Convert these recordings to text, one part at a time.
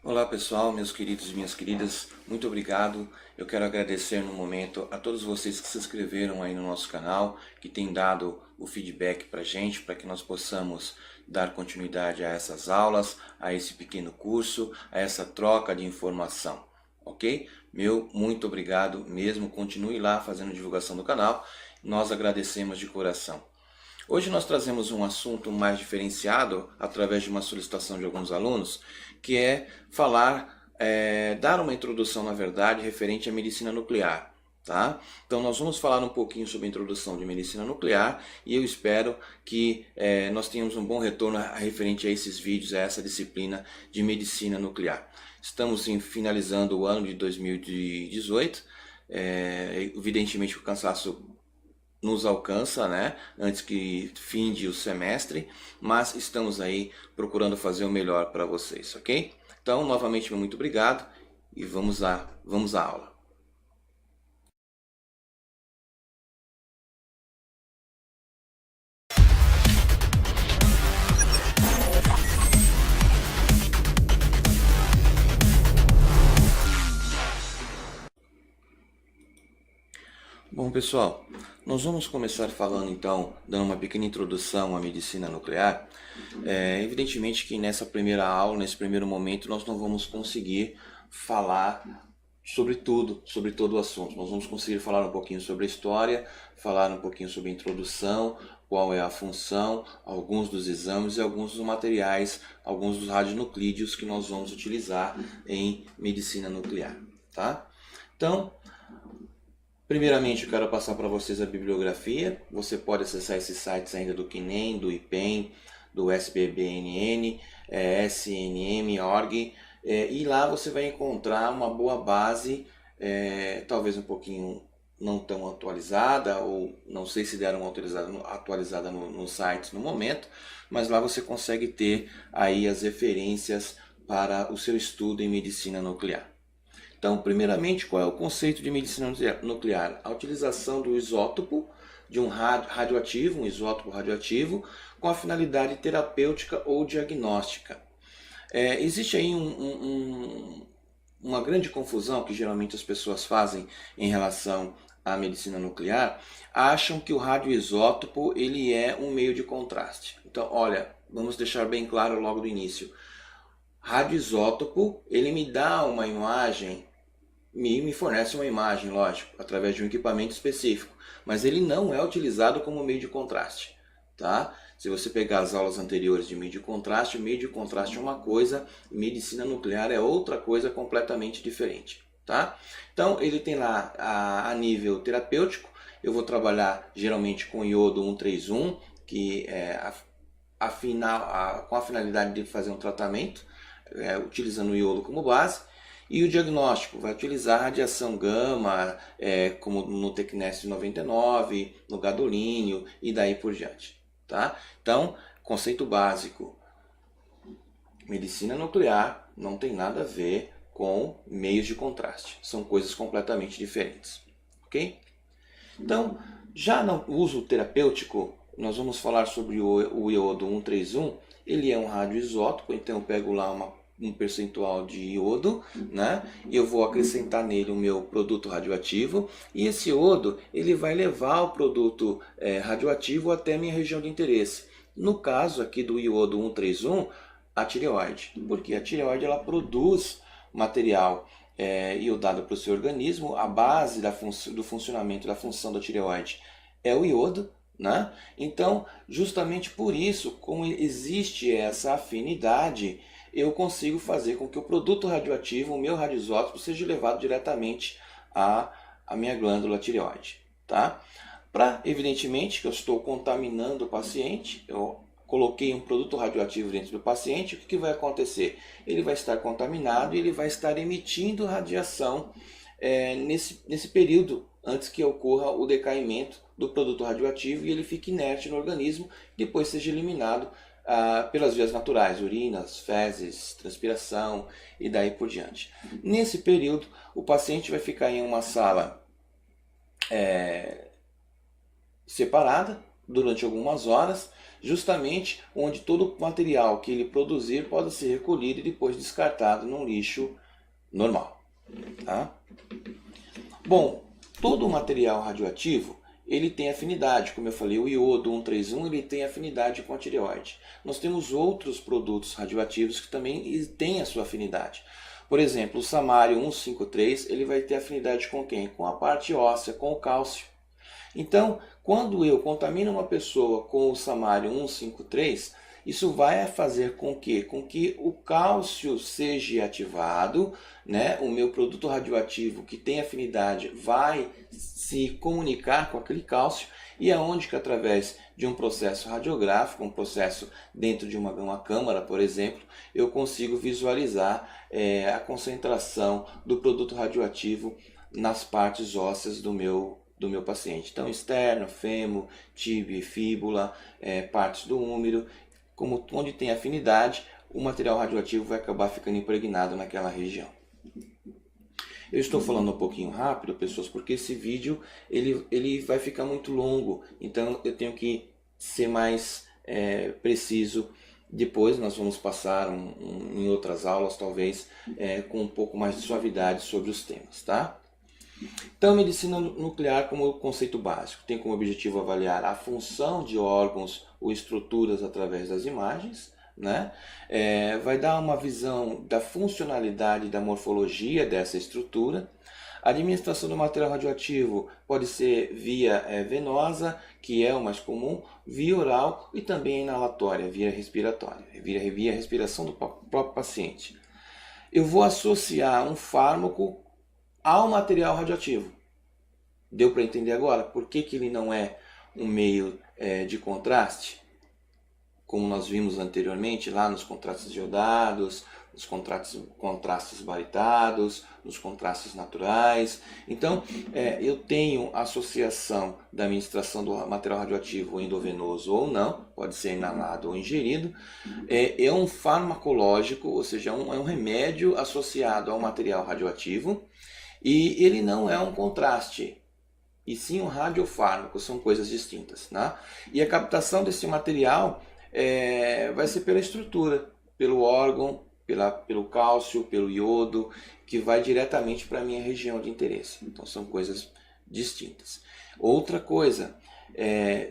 Olá pessoal, meus queridos e minhas queridas, muito obrigado. Eu quero agradecer no momento a todos vocês que se inscreveram aí no nosso canal, que têm dado o feedback pra gente, para que nós possamos dar continuidade a essas aulas, a esse pequeno curso, a essa troca de informação, ok? Meu muito obrigado mesmo, continue lá fazendo divulgação do canal, nós agradecemos de coração. Hoje nós trazemos um assunto mais diferenciado através de uma solicitação de alguns alunos, que é dar uma introdução, na verdade, referente à medicina nuclear. Tá? Então nós vamos falar um pouquinho sobre a introdução de medicina nuclear e eu espero que nós tenhamos um bom retorno referente a esses vídeos, a essa disciplina de medicina nuclear. Estamos finalizando o ano de 2018, evidentemente o cansaço nos alcança, né, antes que finde o semestre, mas estamos aí procurando fazer o melhor para vocês, ok? Então, novamente, muito obrigado e vamos à aula. Bom pessoal, nós vamos começar falando então, dando uma pequena introdução à medicina nuclear. Evidentemente que nessa primeira aula, nesse primeiro momento, nós não vamos conseguir falar sobre tudo, sobre todo o assunto. Nós vamos conseguir falar um pouquinho sobre a história, falar um pouquinho sobre a introdução, qual é a função, alguns dos exames e alguns dos materiais, alguns dos radionuclídeos que nós vamos utilizar em medicina nuclear, tá? Então, primeiramente, eu quero passar para vocês a bibliografia. Você pode acessar esses sites ainda do CNEM, do IPEM, do SBBNN, SNM.org, e lá você vai encontrar uma boa base, talvez um pouquinho não tão atualizada, ou não sei se deram uma atualizada nos sites no momento, mas lá você consegue ter aí as referências para o seu estudo em medicina nuclear. Então, primeiramente, qual é o conceito de medicina nuclear? A utilização do isótopo, de um radioativo, um isótopo radioativo, com a finalidade terapêutica ou diagnóstica. Existe aí uma grande confusão que geralmente as pessoas fazem em relação à medicina nuclear, acham que o radioisótopo ele é um meio de contraste. Então, olha, vamos deixar bem claro logo do início. Radioisótopo, ele me dá uma imagem, me fornece uma imagem, lógico, através de um equipamento específico, mas ele não é utilizado como meio de contraste, tá? Se você pegar as aulas anteriores de meio de contraste, o meio de contraste é uma coisa, medicina nuclear é outra coisa completamente diferente, tá? Então, ele tem lá a nível terapêutico, eu vou trabalhar geralmente com iodo 131, que é com a finalidade de fazer um tratamento, utilizando o iodo como base. E o diagnóstico vai utilizar radiação gama, como no Tecnest 99, no gadolínio e daí por diante. Tá? Então, conceito básico, medicina nuclear não tem nada a ver com meios de contraste. São coisas completamente diferentes. Ok? Então, já no uso terapêutico, nós vamos falar sobre o iodo 131. Ele é um radioisótopo, então eu pego lá um percentual de iodo, né? E eu vou acrescentar nele o meu produto radioativo, e esse iodo ele vai levar o produto radioativo até a minha região de interesse. No caso aqui do iodo 131, a tireoide, porque a tireoide ela produz material iodado para o seu organismo. A base do funcionamento da função da tireoide é o iodo, né? Então, justamente por isso, como existe essa afinidade, eu consigo fazer com que o produto radioativo, o meu radioisótopo, seja levado diretamente à minha glândula tireoide. Tá? Evidentemente, que eu estou contaminando o paciente, eu coloquei um produto radioativo dentro do paciente, o que vai acontecer? Ele vai estar contaminado e ele vai estar emitindo radiação nesse período, antes que ocorra o decaimento do produto radioativo e ele fique inerte no organismo, depois seja eliminado pelas vias naturais, urinas, fezes, transpiração e daí por diante. Nesse período, o paciente vai ficar em uma sala separada, durante algumas horas, justamente onde todo o material que ele produzir pode ser recolhido e depois descartado num lixo normal. Tá? Bom, todo o material radioativo ele tem afinidade, como eu falei, o iodo 131 ele tem afinidade com a tireoide. Nós temos outros produtos radioativos que também têm a sua afinidade. Por exemplo, o samário 153 ele vai ter afinidade com quem? Com a parte óssea, com o cálcio. Então, quando eu contamino uma pessoa com o samário 153, isso vai fazer com que o cálcio seja ativado, né? O meu produto radioativo que tem afinidade vai se comunicar com aquele cálcio e é onde que através de um processo radiográfico, um processo dentro de uma câmara, por exemplo, eu consigo visualizar a concentração do produto radioativo nas partes ósseas do meu paciente. Então, externo, fêmur, tíbia e fíbula, partes do úmero, onde tem afinidade, o material radioativo vai acabar ficando impregnado naquela região. Eu estou falando um pouquinho rápido, pessoas, porque esse vídeo ele vai ficar muito longo, então eu tenho que ser mais preciso. Depois nós vamos passar em outras aulas, talvez, com um pouco mais de suavidade sobre os temas, tá? Então, medicina nuclear como conceito básico tem como objetivo avaliar a função de órgãos ou estruturas através das imagens, né? Vai dar uma visão da funcionalidade e da morfologia dessa estrutura. A administração do material radioativo pode ser via venosa, que é o mais comum, via oral e também inalatória, via respiratória, via respiração do próprio paciente. Eu vou associar um fármaco ao material radioativo. Deu para entender agora por que ele não é um meio de contraste? Como nós vimos anteriormente lá nos contrastes iodados, nos contrastes baritados, nos contrastes naturais. Então, eu tenho associação da administração do material radioativo endovenoso ou não, pode ser inalado ou ingerido. É um farmacológico, ou seja, é um remédio associado ao material radioativo. E ele não é um contraste, e sim um radiofármaco, são coisas distintas. Né? E a captação desse material vai ser pela estrutura, pelo órgão, pelo cálcio, pelo iodo, que vai diretamente para a minha região de interesse. Então são coisas distintas. Outra coisa,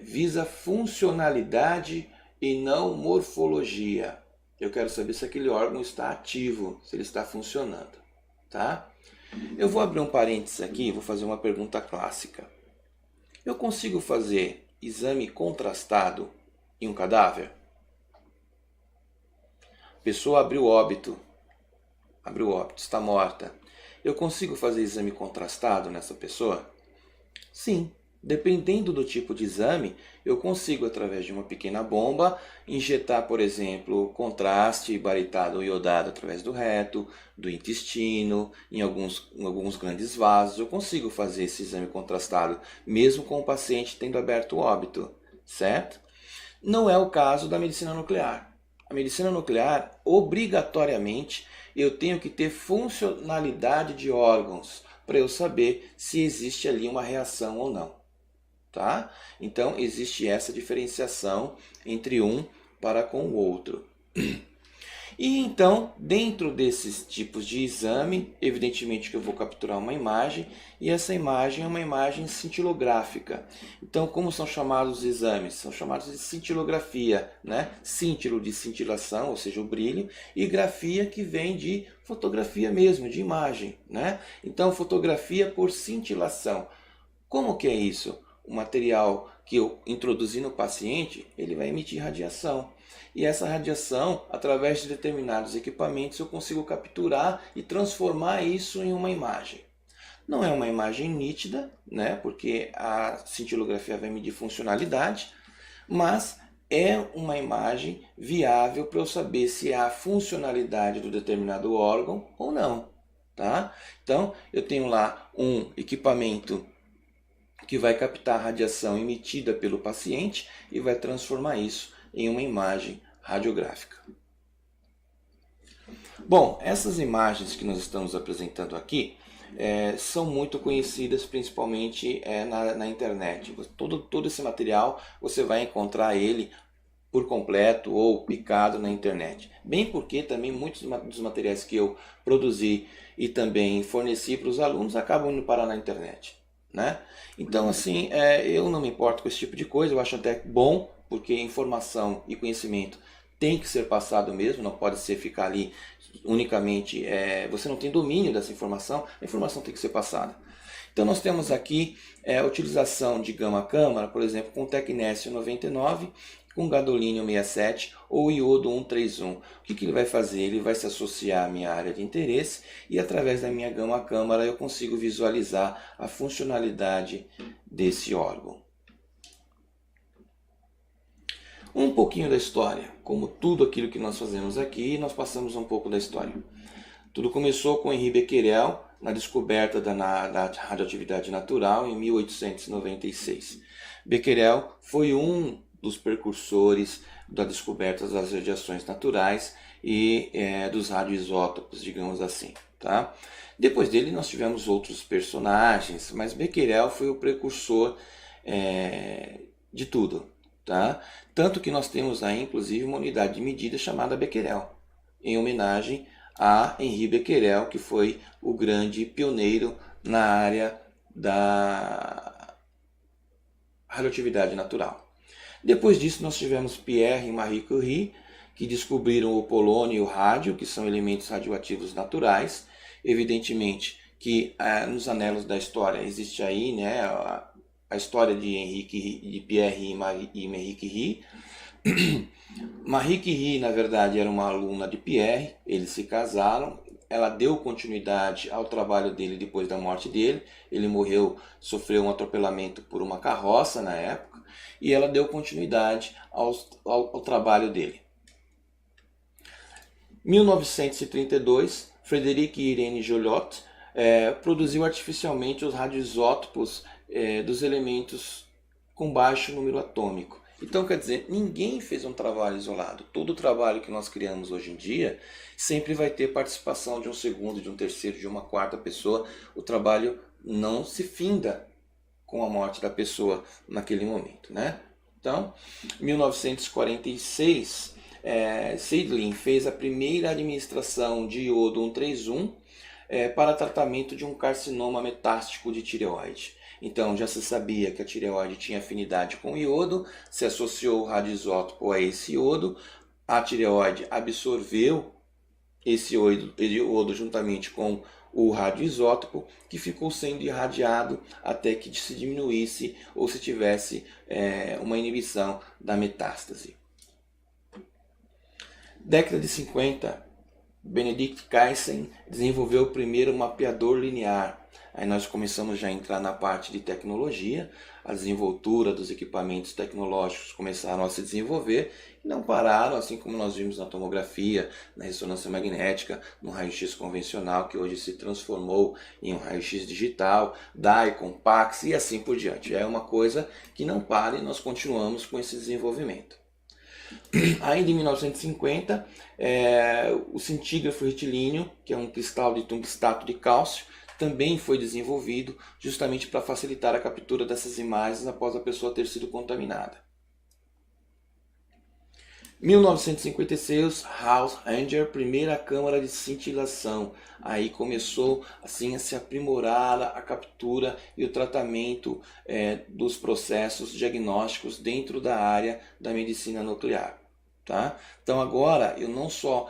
visa funcionalidade e não morfologia. Eu quero saber se aquele órgão está ativo, se ele está funcionando. Tá? Eu vou abrir um parênteses aqui e vou fazer uma pergunta clássica. Eu consigo fazer exame contrastado em um cadáver? A pessoa abriu óbito, está morta. Eu consigo fazer exame contrastado nessa pessoa? Sim. Dependendo do tipo de exame, eu consigo, através de uma pequena bomba, injetar, por exemplo, contraste baritado ou iodado através do reto, do intestino, em alguns grandes vasos. Eu consigo fazer esse exame contrastado, mesmo com o paciente tendo aberto o óbito, certo? Não é o caso da medicina nuclear. A medicina nuclear, obrigatoriamente, eu tenho que ter funcionalidade de órgãos para eu saber se existe ali uma reação ou não. Tá? Então, existe essa diferenciação entre um para com o outro. E então, dentro desses tipos de exame, evidentemente que eu vou capturar uma imagem, e essa imagem é uma imagem cintilográfica. Então, como são chamados os exames? São chamados de cintilografia, né? Cintilo de cintilação, ou seja, o brilho, e grafia que vem de fotografia mesmo, de imagem, né? Então, fotografia por cintilação. Como que é isso? O material que eu introduzi no paciente, ele vai emitir radiação. E essa radiação, através de determinados equipamentos, eu consigo capturar e transformar isso em uma imagem. Não é uma imagem nítida, né? Porque a cintilografia vai medir funcionalidade, mas é uma imagem viável para eu saber se há funcionalidade do determinado órgão ou não. Tá? Então, eu tenho lá um equipamento que vai captar a radiação emitida pelo paciente e vai transformar isso em uma imagem radiográfica. Bom, essas imagens que nós estamos apresentando aqui, são muito conhecidas, principalmente na internet. Todo esse material você vai encontrar ele por completo ou picado na internet. Bem porque também muitos dos materiais que eu produzi e também forneci para os alunos acabam indo parar na internet, né? Então, assim, eu não me importo com esse tipo de coisa, eu acho até bom, porque informação e conhecimento tem que ser passado mesmo, não pode ser ficar ali unicamente, você não tem domínio dessa informação, a informação tem que ser passada. Então nós temos aqui a utilização de gama-câmara, por exemplo, com tecnésio 99, com gadolínio 67 ou iodo 131. O que ele vai fazer? Ele vai se associar à minha área de interesse e através da minha gama-câmara eu consigo visualizar a funcionalidade desse órgão. Um pouquinho da história. Como tudo aquilo que nós fazemos aqui, nós passamos um pouco da história. Tudo começou com Henri Becquerel, na descoberta da radioatividade natural em 1896. Becquerel foi um dos precursores da descoberta das radiações naturais e dos radioisótopos, digamos assim. Tá? Depois dele nós tivemos outros personagens, mas Becquerel foi o precursor de tudo. Tá? Tanto que nós temos aí inclusive uma unidade de medida chamada Becquerel, em homenagem a Henri Becquerel, que foi o grande pioneiro na área da radioatividade natural. Depois disso nós tivemos Pierre e Marie Curie, que descobriram o polônio e o rádio, que são elementos radioativos naturais. Evidentemente que nos anelos da história existe aí, né, a história de Pierre e Marie Curie. Marie Curie, na verdade, era uma aluna de Pierre, eles se casaram, ela deu continuidade ao trabalho dele depois da morte dele, ele morreu, sofreu um atropelamento por uma carroça na época, e ela deu continuidade ao trabalho dele. 1932, Frederic Irene Joliot produziu artificialmente os radioisótopos dos elementos com baixo número atômico. Então, quer dizer, ninguém fez um trabalho isolado. Todo o trabalho que nós criamos hoje em dia sempre vai ter participação de um segundo, de um terceiro, de uma quarta pessoa. O trabalho não se finda com a morte da pessoa naquele momento, né? Então, em 1946, Seidlin fez a primeira administração de iodo 131 para tratamento de um carcinoma metástico de tireoide. Então já se sabia que a tireoide tinha afinidade com o iodo, se associou o radioisótopo a esse iodo, a tireoide absorveu esse iodo juntamente com o radioisótopo, que ficou sendo irradiado até que se diminuísse ou se tivesse uma inibição da metástase. Década de 50, Benedict Kaysen desenvolveu o primeiro mapeador linear. Aí nós começamos já a entrar na parte de tecnologia, a desenvoltura dos equipamentos tecnológicos começaram a se desenvolver e não pararam, assim como nós vimos na tomografia, na ressonância magnética, no raio-x convencional, que hoje se transformou em um raio-x digital, DICOM, PAX e assim por diante. É uma coisa que não para e nós continuamos com esse desenvolvimento. Ainda em 1950, o cintígrafo retilíneo, que é um cristal de tungstato de cálcio, também foi desenvolvido justamente para facilitar a captura dessas imagens após a pessoa ter sido contaminada. 1956, Haus-Ranger, primeira câmara de cintilação. Aí começou assim a se aprimorar a captura e o tratamento dos processos diagnósticos dentro da área da medicina nuclear. Tá? Então agora eu não só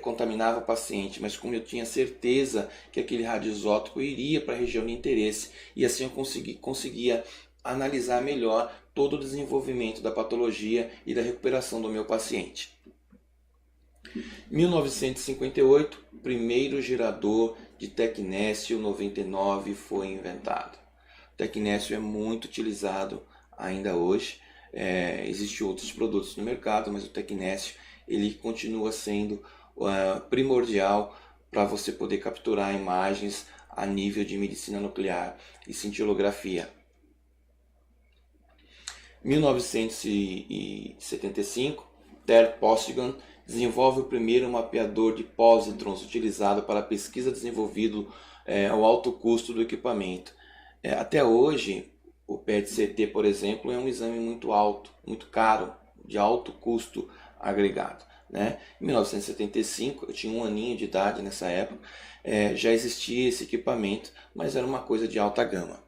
contaminava o paciente, mas como eu tinha certeza que aquele radioisótopo iria para a região de interesse e assim eu conseguia analisar melhor todo o desenvolvimento da patologia e da recuperação do meu paciente. 1958, o primeiro gerador de tecnésio 99 foi inventado. O tecnésio é muito utilizado ainda hoje. Existem outros produtos no mercado, mas o tecnésio ele continua sendo primordial para você poder capturar imagens a nível de medicina nuclear e cintilografia. 1975, Ter Postman desenvolve o primeiro mapeador de pósitrons utilizado para pesquisa desenvolvido ao alto custo do equipamento. Até hoje, o PET-CT, por exemplo, é um exame muito alto, muito caro, de alto custo agregado. Né? Em 1975, eu tinha 1 aninho de idade nessa época, já existia esse equipamento, mas era uma coisa de alta gama.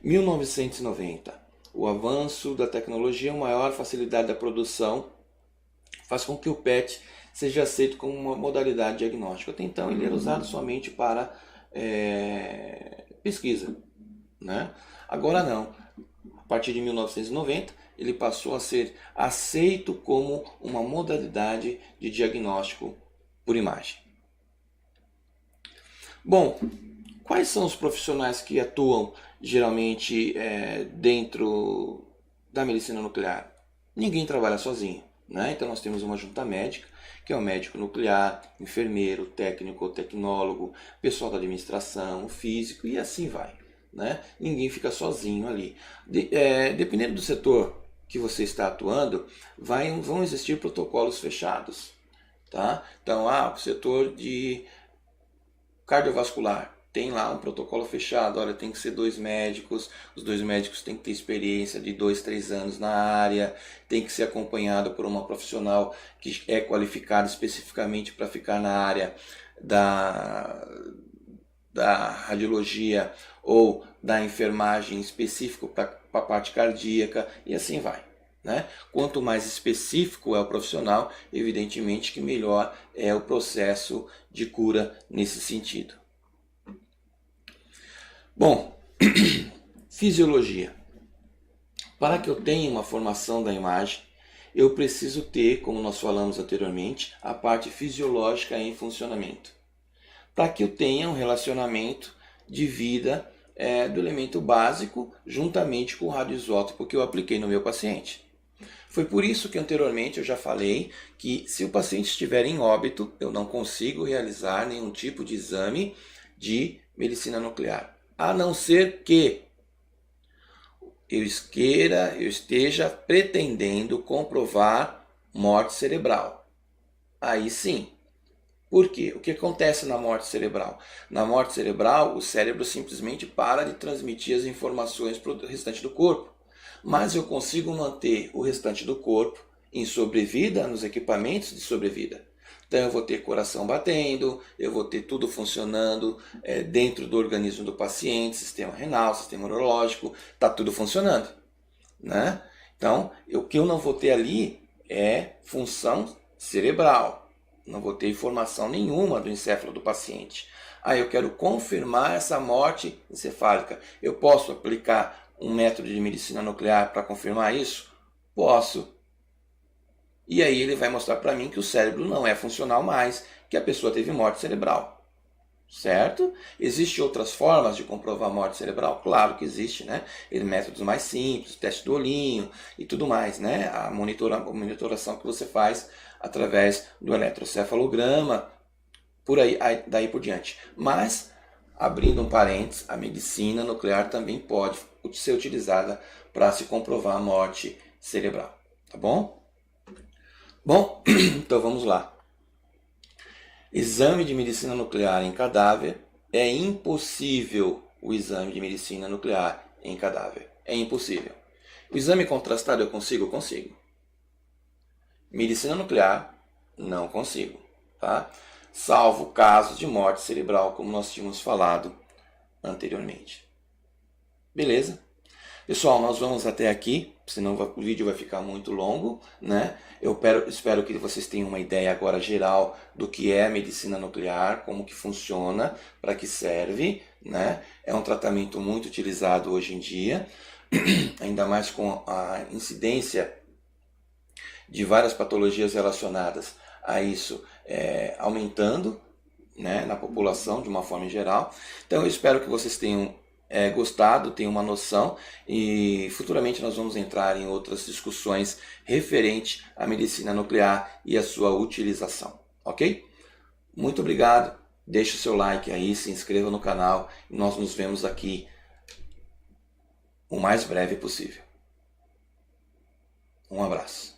1990, o avanço da tecnologia, a maior facilidade da produção, faz com que o PET seja aceito como uma modalidade diagnóstica. Até então ele era usado somente para pesquisa. Né? Agora não. A partir de 1990, ele passou a ser aceito como uma modalidade de diagnóstico por imagem. Bom, quais são os profissionais que atuam geralmente dentro da medicina nuclear? Ninguém trabalha sozinho, né? Então nós temos uma junta médica, que é o médico nuclear, enfermeiro, técnico, tecnólogo, pessoal da administração, físico e assim vai. Né? Ninguém fica sozinho ali. Dependendo do setor que você está atuando, vão existir protocolos fechados. Tá? Então, o setor de cardiovascular tem lá um protocolo fechado. Olha, tem que ser 2 médicos, os 2 médicos têm que ter experiência de 2, 3 anos na área, tem que ser acompanhado por uma profissional que é qualificada especificamente para ficar na área da radiologia ou da enfermagem específico para a parte cardíaca e assim vai. Né? Quanto mais específico é o profissional, evidentemente que melhor é o processo de cura nesse sentido. Bom, fisiologia. Para que eu tenha uma formação da imagem, eu preciso ter, como nós falamos anteriormente, a parte fisiológica em funcionamento. Para que eu tenha um relacionamento de vida do elemento básico juntamente com o radioisótopo que eu apliquei no meu paciente. Foi por isso que anteriormente eu já falei que se o paciente estiver em óbito, eu não consigo realizar nenhum tipo de exame de medicina nuclear, a não ser que eu esteja pretendendo comprovar morte cerebral. Aí sim. Por quê? O que acontece na morte cerebral? Na morte cerebral, o cérebro simplesmente para de transmitir as informações para o restante do corpo. Mas eu consigo manter o restante do corpo em sobrevida nos equipamentos de sobrevida. Então eu vou ter coração batendo, eu vou ter tudo funcionando dentro do organismo do paciente, sistema renal, sistema neurológico, está tudo funcionando. Né? Então, o que eu não vou ter ali é função cerebral. Não vou ter informação nenhuma do encéfalo do paciente. Eu quero confirmar essa morte encefálica. Eu posso aplicar um método de medicina nuclear para confirmar isso? Posso. E aí ele vai mostrar para mim que o cérebro não é funcional mais, que a pessoa teve morte cerebral. Certo? Existem outras formas de comprovar a morte cerebral? Claro que existe, né? Métodos mais simples, teste do olhinho e tudo mais, né? A monitoração que você faz através do eletrocefalograma, daí por diante. Mas, abrindo um parênteses, a medicina nuclear também pode ser utilizada para se comprovar a morte cerebral. Tá bom? Bom, então vamos lá. Exame de medicina nuclear em cadáver. É impossível o exame de medicina nuclear em cadáver. É impossível. O exame contrastado eu consigo? Consigo. Medicina nuclear, não consigo. Tá? Salvo casos de morte cerebral, como nós tínhamos falado anteriormente. Beleza? Pessoal, nós vamos até aqui, senão o vídeo vai ficar muito longo, né? Eu espero que vocês tenham uma ideia agora geral do que é a medicina nuclear, como que funciona, para que serve, né? É um tratamento muito utilizado hoje em dia, ainda mais com a incidência de várias patologias relacionadas a isso aumentando, né, na população de uma forma geral. Então eu espero que vocês tenham gostado, tenham uma noção e futuramente nós vamos entrar em outras discussões referentes à medicina nuclear e a sua utilização, ok? Muito obrigado, deixe o seu like aí, se inscreva no canal e nós nos vemos aqui o mais breve possível. Um abraço.